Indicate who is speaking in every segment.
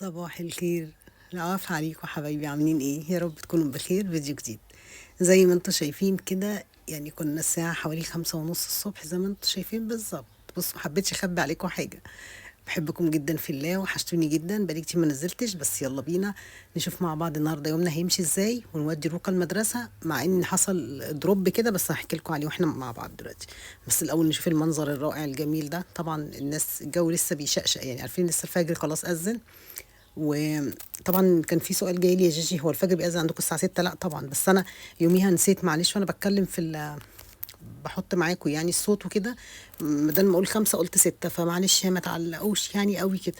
Speaker 1: صباح الخير. العفو عليكم حبايبي، عاملين ايه؟ يا رب تكونوا بخير. فيديو جديد زي ما انتوا شايفين كده، يعني كنا الساعة حوالي 5:30 الصبح زي ما انتوا شايفين بالظبط. بصوا، محبتش اخبي عليكم حاجة. بحبكم جدا في الله، وحشتوني جدا، بقالي كتير ما نزلتش. بس يلا بينا نشوف مع بعض النهارده يومنا هيمشي ازاي، ونودي روكا المدرسة. مع ان حصل دروب كده، بس هحكي لكم عليه واحنا مع بعض دلوقتي. بس الاول نشوف المنظر الرائع الجميل ده. طبعا الناس الجو لسه بيشقشق، يعني عارفين لسه الفجر خلاص أذن. وطبعا كان في سؤال جاي لي: يا جيجي، هو الفجر بيأذن عندكم الساعة 6؟ لا طبعا، بس أنا يوميها نسيت، معلش، وأنا بتكلم بحط معاكم يعني الصوت وكده. بدل ما أقول 5 قلت 6، فمعلش ما تعلقوش يعني قوي كده.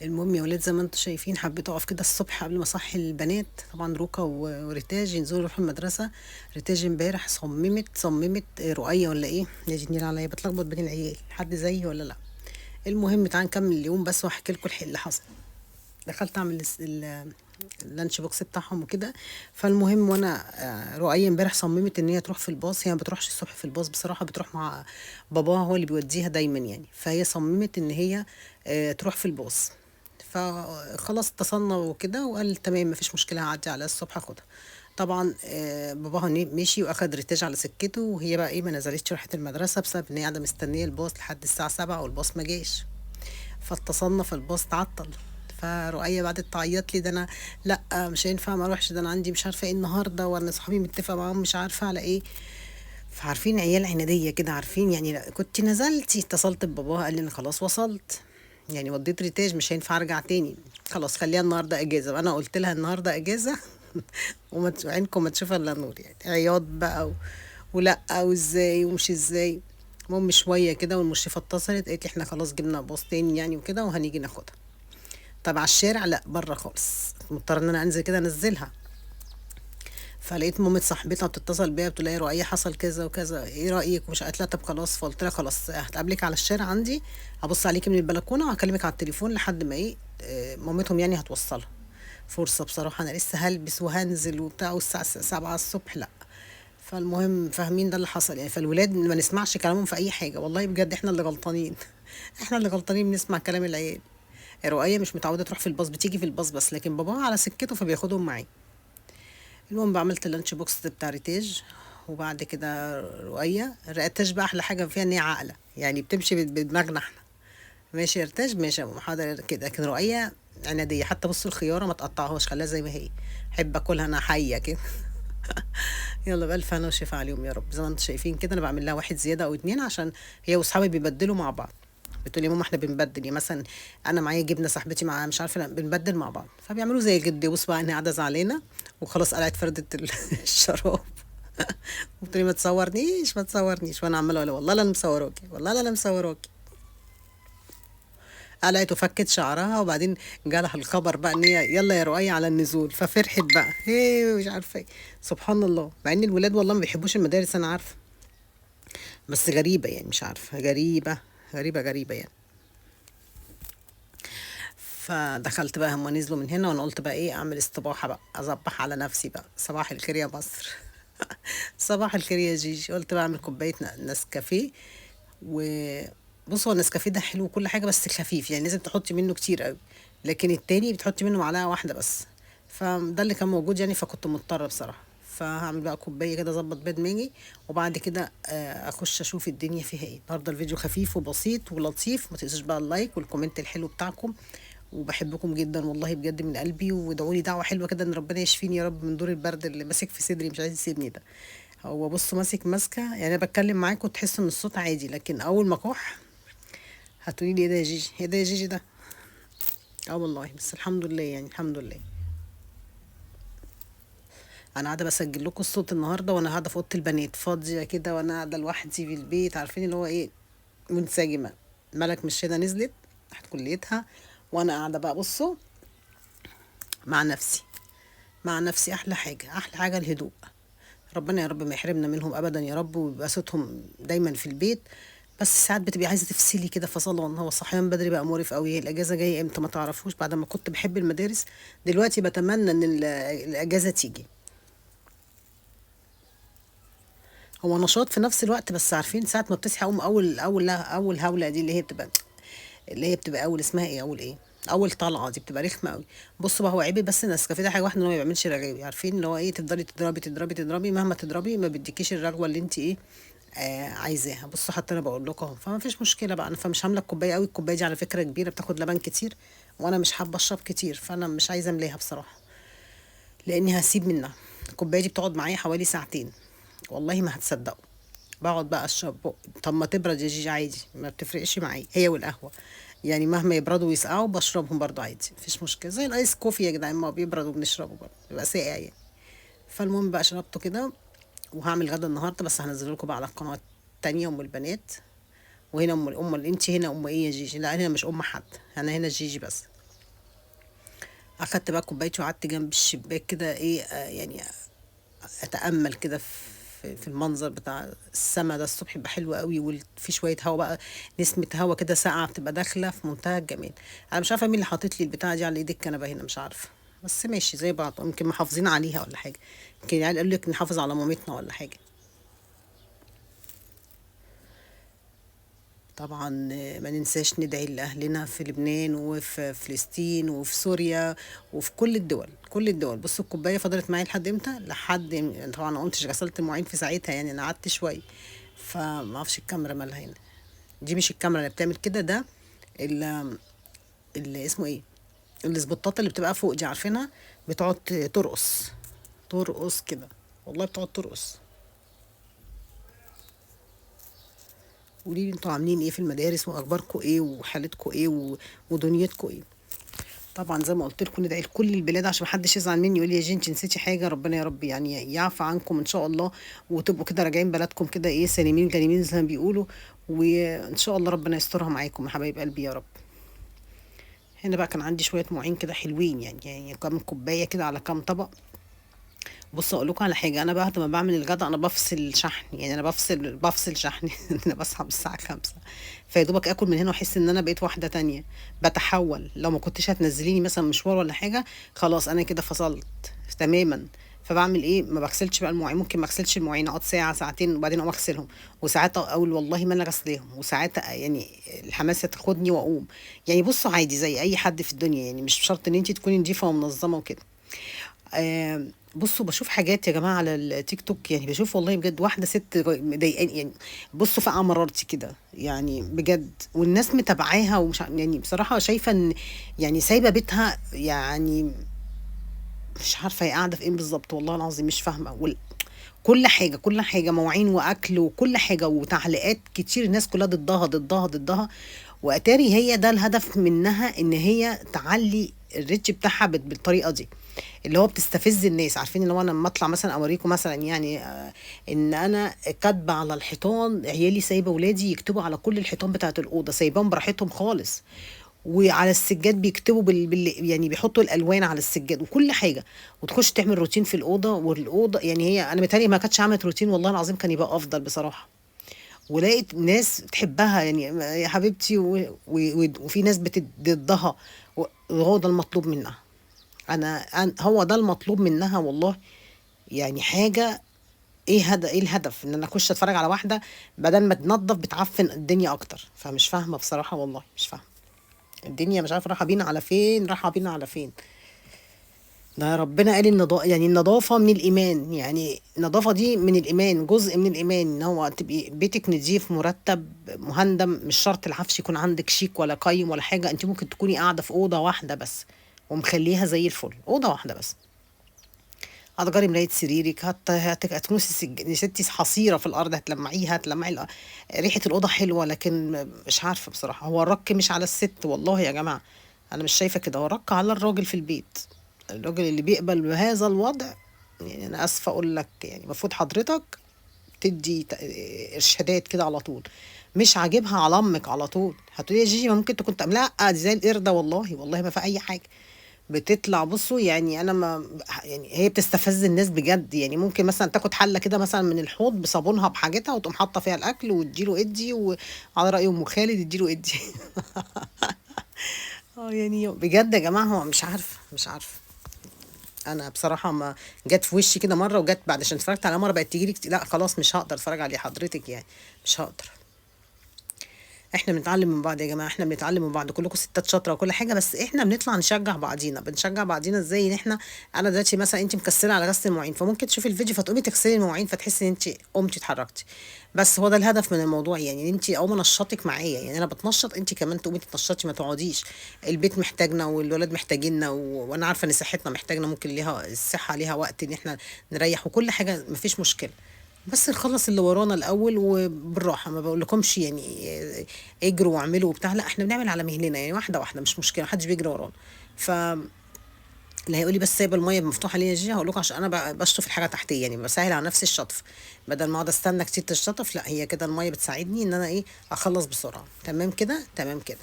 Speaker 1: المهم يا ولاد، زي ما انتم شايفين، حبيت اقف كده الصبح قبل ما اصحي البنات. طبعا روكا وريتاج ينزلوا يروحوا المدرسه. ريتاج امبارح صممت رؤية ولا ايه، يا جنيل عليا بتلخبط بين العيال، حد زيي ولا لا؟ المهم تعالى نكمل اليوم بس، واحكي لكم اللي حصل. دخلت اعمل اللانش بوكس بتاعهم وكده. فالمهم، وانا رؤية امبارح صممت ان هي تروح في الباص. هي ما بتروحش الصبح في الباص بصراحة، بتروح مع باباها، هو اللي بيوديها دايما يعني. فهي صممت ان هي تروح في الباص. فخلاص اتصلنا وكده، وقال تمام مفيش مشكلة، هعدي على الصبح اخدها. طبعا باباها مشي واخد ريتاج على سكته، وهي بقى ايه، ما نزلتش، راحت المدرسة بسبب ان هي قاعدة مستنية الباص لحد الساعة 7 والباص ما جاش. فاتصلنا، فالباص تعطل. فرؤية بعدت تعيط لي: ده انا لا مش هينفع ما اروحش، ده انا عندي مش عارفه ايه النهارده، وانا صحابي متفق معاهم مش عارفه على ايه. فعارفين عيال عناديه كده، عارفين يعني. لا كنت نزلتي، اتصلت بباباها قال لي انا خلاص وصلت، يعني وديت ريتاج، مش هينفع ارجع تاني. خلاص خليها النهارده اجازه. وانا قلت لها النهارده اجازه عينكم ما تشوف الا النور، يعني عياط بقى ولا وازاي ومش ازاي. المهم شويه كده والمشرفه اتصلت قالت لي احنا خلاص جبنا باص تاني يعني وكده، وهنيجي ناخدها. طب على الشارع؟ لا، بره خالص، مضطر ان انا انزل كده انزلها. فلقيت مامة صاحبتها بتتصل بيا، بتقول لها يا رؤية حصل كذا وكذا، ايه رأيك؟ ومش قالت لها طب خلاص. فقلت لها خلاص هتقابلك على الشارع عندي، هبص عليكي من البلكونة وهكلمك على التليفون لحد ما ايه مامتهم يعني هتوصلها. فرصة بصراحة، انا لسه هلبس وهنزل وبتاع، والساعة 7 الصبح لا. فالمهم فاهمين ده اللي حصل يعني. فالولاد ما نسمعش كلامهم في اي حاجة، والله بجد احنا اللي غلطانين. احنا اللي غلطانين بنسمع كلام العيال. رؤية مش متعودة تروح في الباص، بتيجي في الباص بس، لكن باباها على سكته فبياخدهم معاه. المهم بقى عملت اللانش بوكس بتاع ريتاج. وبعد كده رؤية، ريتاج بقى أحلى حاجة فيها إن هي عاقلة، يعني بتمشي بدماغنا احنا. ماشي يا ريتاج، ماشي يا ماما، حاضر كده. لكن رؤية عنادية، حتى بصوا الخيارة ما تقطعهاش، خليها زي ما هي. أحب أكلها أنا حية كده. يلا بألف هنا وشفا عليهم يا رب. زي ما انتم شايفين كده، أنا بعمل لها واحد زيادة أو اتنين، عشان هي وأصحابي بيبدلوا مع بعض. بتقولي يا ماما احنا بنبدل، يعني مثلا انا معايا جبنه، صاحبتي معاها مش عارفه، لا بنبدل مع بعض. فبيعملوا زي الجد. بص بقى، انا قاعده زعلانه وخلاص قلعت فردة الشراب. قلت لي ما تصورنيش ما تصورنيش، وانا عماله اقول والله لا انا مصوراكي، والله لا انا مصوراكي. قلعت وفكت شعرها، وبعدين جالها الخبر بقى ان هي يلا يا رؤية على النزول، ففرحت بقى هي مش عارفه ايه. سبحان الله، مع ان الولاد والله ما بيحبوش المدارس انا عارفه، بس غريبه يعني، مش عارفه، غريبه غريبه غريبه يعني. فدخلت بقى، هما نزلوا من هنا، وانا قلت بقى ايه، اعمل استباحه بقى، اصبح على نفسي بقى. صباح الخير يا مصر. صباح الخير يا جيجي. قلت بقى اعمل كوبايه نسكافيه. وبص، هو النسكافيه ده حلو وكل حاجه، بس خفيف يعني، لازم تحطي منه كتير قوي. لكن التاني بتحطي منه معلقه واحده بس. فده اللي كان موجود يعني، فكنت مضطره بصراحه. فهعمل بقى كوبايه كده، اظبط بيض ماجي. وبعد كده اخش اشوف الدنيا فيها ايه. النهارده الفيديو خفيف وبسيط ولطيف. ما تنسوش بقى اللايك والكومنت الحلو بتاعكم. وبحبكم جدا والله بجد من قلبي. وادعوا لي دعوه حلوه كده ان ربنا يشفيني يا رب من دور البرد اللي ماسك في صدري، مش عايز يسيبني ده. هو بصوا ماسكه يعني. انا بتكلم معاكم تحسوا ان الصوت عادي، لكن اول ما كح هتقولي لي ايه ده يا جيجي، ايه ده يا جيجي ده. اه والله، بس الحمد لله يعني، الحمد لله. انا قاعده بسجل لكم الصوت النهارده، وانا قاعده في اوضه البنات فاضيه كده، وانا قاعده لوحدي في البيت، عارفين اللي هو ايه، منسجمه. ملك مش هنا، نزلت راحت كليتها، وانا قاعده بقى بصوا مع نفسي. مع نفسي، احلى حاجه، احلى حاجه الهدوء. ربنا يا رب ما يحرمنا منهم ابدا يا رب، ويبقى صوتهم دايما في البيت. بس ساعات بتبقي عايزه تفصلي كده فصلان. هو الصحيان بدري بقى مقرف قوي. الاجازه جايه امتى ما تعرفوش، بعد ما كنت بحب المدارس دلوقتي بتمنى ان الاجازه تيجي. هو نشاط في نفس الوقت، بس عارفين ساعه ما بتصحي اقوم اول هوله دي، اللي هي بتبقى اول اسمها ايه، اول ايه، اول طلعه دي بتبقى رخمه قوي. بصوا بقى، هو عيب بس النسكافيه ده حاجه واحده، ان هو ما بيعملش رغاوي، عارفين اللي هو ايه، تفضلي تضربي تضربي تضربي، مهما تضربي ما بيديكيش الرغوه اللي انت ايه عايزاها. بصوا حتى انا بقول لكم اهو، فما فيش مشكله بقى، انا فمش هامله الكوبايه قوي، الكوبايه دي على فكره كبيره بتاخد لبن كتير، وانا مش حابه اشرب كتير، فانا مش عايزه املاها بصراحه، لاني هسيب منها. الكوبايه دي بتقعد معايا حوالي ساعتين، والله ما هتصدقوا. بقعد بقى اشرب طب ما تبرد يا جيجي عادي، ما بتفرقش معايا هي والقهوه، يعني مهما يبردوا ويسقعوا بشربهم برضو عادي، مفيش مشكله، زي الايس كوفي يا جدعان، ما هو بيبرد وبنشربه برضه بيبقى ساقع يعني. فالمهم بقى شربته كده، وهعمل غدا النهارده، بس هنزل لكم بقى على القناه التانية ام البنات. وهنا ام انت هنا ام ايه يا جيجي؟ لا انا مش ام حد، انا هنا جيجي بس. اخدت بقى كوبايتي وقعدت جنب الشباك كده ايه يعني اتامل كده في المنظر بتاع السما ده الصبح، بيبقى حلو قوي، وفي شويه هوا بقى، نسمه هوا كده ساقعه بتبقى داخله في منتهى الجمال. انا مش عارفه مين اللي حاطط لي البتاعه دي على ايد الكنبه هنا، مش عارفه، بس ماشي زي بعض، يمكن محافظين عليها ولا حاجه، يمكن العيال قالوا لك نحافظ على مامتنا ولا حاجه. طبعا ما ننساش ندعي لأهلنا في لبنان وفي فلسطين وفي سوريا وفي كل الدول، كل الدول. بصوا الكوباية فضلت معايا لحد امتى؟ طبعا ما قمتش غسلت المواعين في ساعتها، يعني انا قعدت شوية، فما اعرفش الكاميرا مالها هنا. دي مش الكاميرا اللي بتعمل كده، ده اللي اسمه ايه، السبوتات اللي بتبقى فوق دي، عارفينها، بتقعد ترقص، ترقص كده، والله بتقعد ترقص. قولي لي انتوا عاملين ايه في المدارس، واخباركم ايه، وحالتكم ايه ودنيتكم ايه. طبعا زي ما قلت لكم ندعي لكل البلاد عشان محدش يزعل مني يقول لي يا جنتي نسيتي حاجه، ربنا يا رب يعني يعفى عنكم ان شاء الله، وتبقوا كده راجعين بلدكم كده ايه سالمين غانمين زي ما بيقولوا، وان شاء الله ربنا يسترها معاكم يا حبايب قلبي يا رب. هنا بقى كان عندي شويه مواعين كده حلوين، يعني كام كوبايه كده على كام طبق. بص اقول لكم على حاجه، انا بعد ما بعمل الغدا انا بفصل شحن، يعني انا بفصل شحن انا بصحى من الساعه 5، فيا دوبك اكل من هنا واحس ان انا بقيت واحده تانية، بتحول. لو ما كنتش هتنزليني مثلا مشوار ولا حاجه، خلاص انا كده فصلت تماما. فبعمل ايه؟ ما بغسلش بقى المواعين، ممكن ما اغسلش المواعين، اقعد ساعه ساعتين وبعدين اقوم اغسلهم، وساعات اقول والله ما انا غسلاهم، وساعات يعني الحماسه تاخدني واقوم. يعني بصوا عادي زي اي حد في الدنيا، يعني مش شرط ان انت تكوني نظيفه ومنظمه وكده. بصوا بشوف حاجات يا جماعة على التيك توك، يعني بشوف والله بجد واحدة ست مضايقاني يعني. بصوا فقع مرارتي كده يعني بجد، والناس متابعاها ومش يعني بصراحة شايفة ان يعني سايبة بيتها يعني، مش عارفة هي قاعدة في ايه بالظبط، والله العظيم مش فاهمة كل حاجة، كل حاجة مواعين وأكل وكل حاجة، وتعليقات كتير الناس كلها ضدها ضدها ضدها. وأتاري هي ده الهدف منها، إن هي تعلي الريتش بتاعها بالطريقة دي، اللي هو بتستفز الناس. عارفين اللي هو انا لما اطلع مثلا اوريكم مثلا يعني ان انا كاتبه على الحيطان، عيالي سايبه ولادي يكتبوا على كل الحيطان بتاعه الاوضه، سايباهم براحتهم خالص، وعلى السجاد بيكتبوا يعني بيحطوا الالوان على السجاد وكل حاجه، وتخش تعمل روتين في الاوضه، والاوضه يعني هي انا متهيألي ما كانتش عملت روتين، والله العظيم كان يبقى افضل بصراحه. ولقيت ناس تحبها يعني يا حبيبتي، وفي ناس ضدها، وهو ده المطلوب منها. هو ده المطلوب منها والله، يعني حاجة ايه الهدف ان انا اخش اتفرج على واحدة بدل ما تنظف بتعفن الدنيا اكتر؟ فمش فاهمة بصراحة، والله مش فاهمة الدنيا، مش عارفة رايحة بينا على فين، رايحة بينا على فين. ده ربنا قال النظافة، يعني النظافة من الإيمان، يعني النظافة دي من الإيمان، جزء من الإيمان، إن هو تبقي بيتك نظيف مرتب مهندم. مش شرط العفش يكون عندك شيك ولا قيم ولا حاجة، أنت ممكن تكوني قاعدة في أوضة واحدة بس، ومخليها زي الفل، أوضة واحدة بس، هتجري مراية سريرك، هتكنسي يا ستي حصيرة في الأرض هتلمعيها، ريحة الأوضة حلوة، لكن مش عارفة بصراحة، هو الرك مش على الست والله يا جماعة، أنا مش شايفة كده، هو الرك على الراجل في البيت، الراجل اللي بيقبل بهذا الوضع. يعني أنا آسفة أقول لك، يعني المفروض حضرتك تدي إرشادات كده على طول، مش عاجبها على أمك على طول، هتقولي يا جيجي ما ممكن تكون لا دي زي القردة، والله والله ما في أي حاجة بتطلع. بصوا يعني انا ما يعني هي بتستفز الناس بجد، يعني ممكن مثلا تاخد حله كده مثلا من الحوض بصابونها بحاجتها، وتقوم حاطه فيها الاكل وتديله ادي، وعلى راي ام خالد اديله ادي اه يعني بجد يا جماعه، هو مش عارفه مش عارفه. انا بصراحه ما جت في وشي كده مره، وجت بعد عشان اتفرجت على مره بقت تيجي لي لا خلاص مش هقدر اتفرج عليه حضرتك يعني، مش هقدر. احنا بنتعلم من بعض يا جماعه، احنا بنتعلم من بعض، كلكم ستات شاطره وكل حاجه، بس احنا بنطلع نشجع بعضينا. بنشجع بعضينا ازاي؟ ان احنا، انا دلوقتي مثلا انت مكسله على غسل المواعين، فممكن تشوفي الفيديو فتقومي تغسلي المواعين، فتحسي ان انت قمتي اتحركتي. بس هو ده الهدف من الموضوع، يعني ان انت اول ما نشطك معايا، يعني انا بتنشط انت كمان تقومي تتنشطي، ما تقعديش. البيت محتاجنا والولاد محتاجيننا وانا عارفه ان صحتنا محتاجنا، ممكن ليها الصحه ليها وقت ان احنا نريح وكل حاجه، مفيش مشكله. بس نخلص اللي ورانا الاول وبالراحه، ما بقولكمش يعني اجروا واعملوا وبتاع، لا احنا بنعمل على مهلنا يعني، واحده واحده، مش مشكله، محدش بيجري ورانا. ف اللي هيقول لي بس سايبه الميه مفتوحه ليه يا جيجي، هقول لكم عشان انا بشطف الحاجه تحتيه، يعني بسهل على نفسي الشطف، بدل ما اقعد استنى كتير تشطف، لا هي كده الميه بتساعدني ان انا ايه، اخلص بسرعه. تمام كده، تمام كده.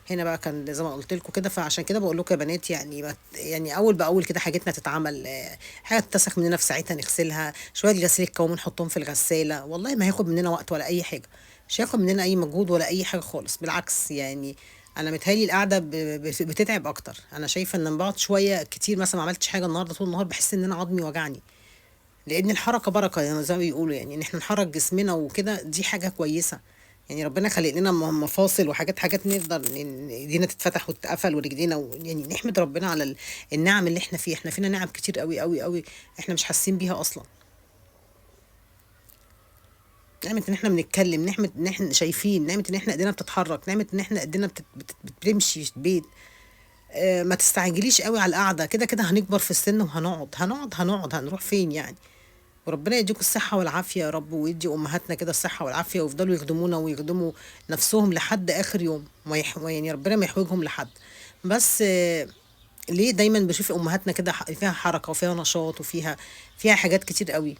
Speaker 1: هنا بقى كان زي ما قلت لكم كده، فعشان كده بقول لكم يا بنات، يعني يعني اول باول كده حاجتنا تتعمل، حاجه تتسخ مننا في ساعتها نغسلها، شويه غسيل الكوم نحطهم في الغساله، والله ما هياخد مننا وقت ولا اي حاجه، مش هياخد مننا اي مجهود ولا اي حاجه خالص، بالعكس يعني. انا متهيألي القعده بتتعب اكتر. انا شايفه ان لما بقعد شويه كتير، مثلا ما عملتش حاجه النهارده طول النهار، بحس ان انا عظمي وجعني، لان الحركه بركه يعني زي ما بيقولوا، يعني ان احنا نحرك جسمنا وكده، دي حاجه كويسه. يعني ربنا خلق لنا مفاصل وحاجات، نقدر ايدينا تتفتح وتتقفل ورجلينا يعني نحمد ربنا على النعم اللي احنا فيه. احنا فينا نعم كتير قوي قوي قوي، احنا مش حاسين بيها اصلا. نعمة ان احنا بنتكلم، نعمة ان احنا شايفين، نعمة ان احنا ايدينا بتتحرك، نعمة ان احنا ايدينا بتمشي في البيت. ما تستعجليش قوي على القعده، كده كده هنكبر في السن وهنقعد هنروح فين يعني؟ وربنا يديكم الصحه والعافيه يا رب، ويدي امهاتنا كده الصحه والعافيه، ويفضلوا يخدمونا ويخدموا نفسهم لحد اخر يوم، يعني ربنا ما يحوجهم لحد. بس ليه دايما بشوف امهاتنا كده فيها حركه وفيها نشاط فيها حاجات كتير قوي،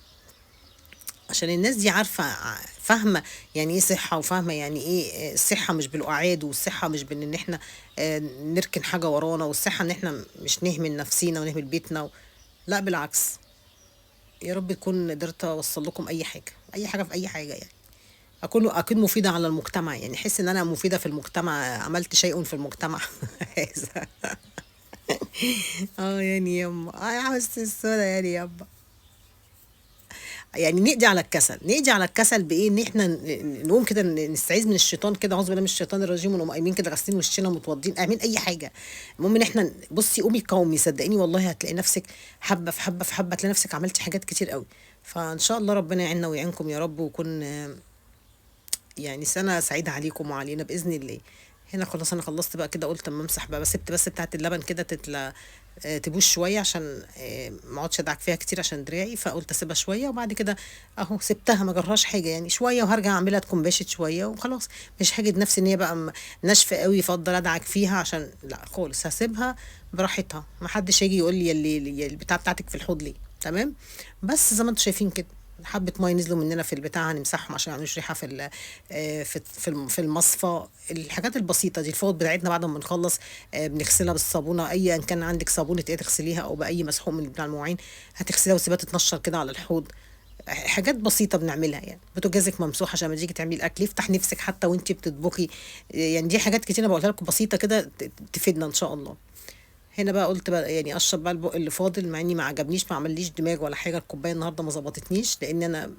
Speaker 1: عشان الناس دي عارفة، فاهمة يعني ايه صحة، وفاهمة يعني ايه الصحة مش بالقعاد، والصحة مش بان ان احنا نركن حاجة ورانا، والصحة ان احنا مش نهمل نفسينا ونهمل بيتنا لا بالعكس. يا رب تكون قدرت اوصل لكم اي حاجة، اي حاجة في اي حاجة يعني، اكون مفيدة على المجتمع، يعني احس ان انا مفيدة في المجتمع، عملت شيء في المجتمع. هذا. اه يعني يما، يا حس السودا يعني يما. يعني نقضي على الكسل، بايه؟ ان احنا نقوم كده نستعيذ من الشيطان كده، اعوذ بالله من الشيطان الرجيم، ونقوم قايمين كده غاسلين وشنا متوضين، اعمل اي حاجه. المهم ان احنا بصي، قومي قومي، صدقيني والله هتلاقي نفسك حبه في حبه في حبه، تلاقي نفسك عملتي حاجات كتير قوي. فان شاء الله ربنا يعيننا ويعينكم يا رب، ويكون يعني سنة سعيدة عليكم وعلينا بإذن الله. هنا خلاص أنا خلصت بقى كده، قلت أما أمسح بقى، بس سبت بس بتاعة اللبن كده تتلا تبوش شوية، عشان ما اقعدش ادعك فيها كتير عشان دراعي، فقلت اسيبها شوية، وبعد كده اهو سبتها ما جراش حاجة يعني، شوية وهرجع اعملها تكون باشت شوية وخلاص. مش هجد نفسي ان هي بقى ناشفة قوي فافضل ادعك فيها، عشان لا خالص، هسيبها براحتها، ما حدش هيجي يقول لي البتاع بتاعتك في الحوض ليه. تمام. بس زي ما انتم شايفين كده، حبة مية نزلوا مننا في البتاع، هنمسحهم عشان ما يعملوش ريحة في المصفى. الحاجات البسيطة دي، الفوط بتاعتنا بعد ما بنخلص بنغسلها بالصابونة، أيا كان عندك صابونة ايه تغسليها، أو بأي مسحوق من بتاع المواعين هتغسليها وتسيبها تتنشر كده على الحوض. حاجات بسيطة بنعملها يعني، بوتاجازك ممسوح عشان لما تيجي تعملي الأكل يفتح نفسك حتى وانتي بتطبخي. يعني دي حاجات كتير أنا بقولها لكم بسيطة كده، تفيدنا إن شاء الله. هنا بقى قلت بقى يعني اشرب بقى البق اللي فاضل، مع اني ما عجبنيش، ما عمليش دماغ ولا حاجه، الكوبايه النهارده ما ظبطتنيش، لان انا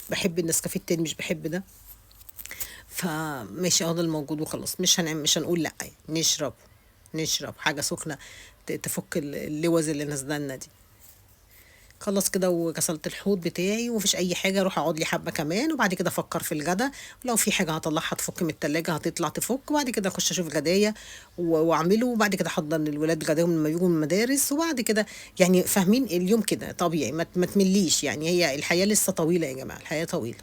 Speaker 1: بحب النسكافيه التاني، مش بحب ده. فماشي، ده الموجود وخلاص، مش هنقول لا يعني، نشرب حاجه سخنه تفك اللوز اللي نازله لنا دي. خلص كده وغسلت الحوض بتاعي ومفيش اي حاجه، اروح اقعد لي حبه كمان، وبعد كده افكر في الغدا، ولو في حاجه هطلعها تفك من التلاجة هتطلع تفك، وبعد كده اخش اشوف غدايا واعمله، وبعد كده احضر للولاد غداهم لما يجوا من المدارس، وبعد كده يعني فاهمين اليوم كده طبيعي، ما تمليش يعني، هي الحياه لسه طويله يا جماعه، الحياه طويله.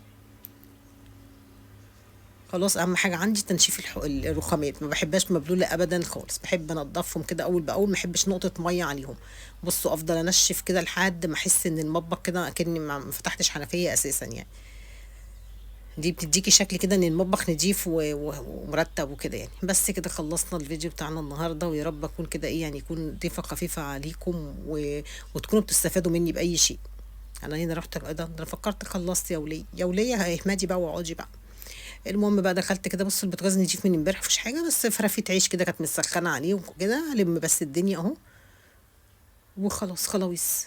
Speaker 1: خلاص، اهم حاجه عندي تنشيف الرخامات، ما بحبهاش مبلوله ابدا خالص، بحب انضفهم كده اول باول، ما احبش نقطه ميه عليهم. بصوا، افضل انشف كده لحد ما احس ان المطبخ كده اكني ما فتحتش حنفيه اساسا يعني. دي بتديكي شكل كده ان المطبخ نضيف ومرتب وكده يعني. بس كده خلصنا الفيديو بتاعنا النهارده، ويا رب اكون كده ايه يعني، يكون ضيفه خفيفه عليكم وتكونوا بتستفادوا مني باي شيء. انا هنا رحت ايه ده، انا فكرت خلصت يا وليه، اهمدي بقى واقعدي بقى. المهم بقى دخلت كده، بص البوتاجاز نضيف من امبارح، مفيش حاجه، بس فرافيت عيش كده كانت مسخنه عليه وكده، الم بس الدنيا اهو، وخلاص خلاويص.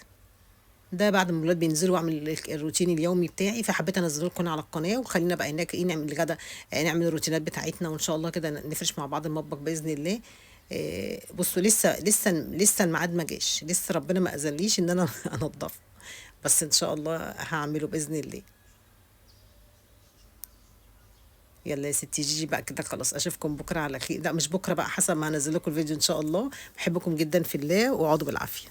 Speaker 1: ده بعد ما الولاد بينزلوا واعمل الروتين اليومي بتاعي، فحبيت انزله لكم على القناه، وخلينا بقى هناك ايه نعمل الغدا، نعمل الروتينات بتاعتنا، وان شاء الله كده نفرش مع بعض المطبخ باذن الله. بصوا لسه الميعاد ما جاش، لسه ربنا ما اذنليش ان انا انضفه، بس ان شاء الله هعمله باذن الله. يلا يا ستي جيجي بقى كده خلاص، اشوفكم بكره على خير، لا مش بكره بقى، حسب ما هنزل لكم الفيديو ان شاء الله. بحبكم جدا في الله، واقعدوا بالعافيه.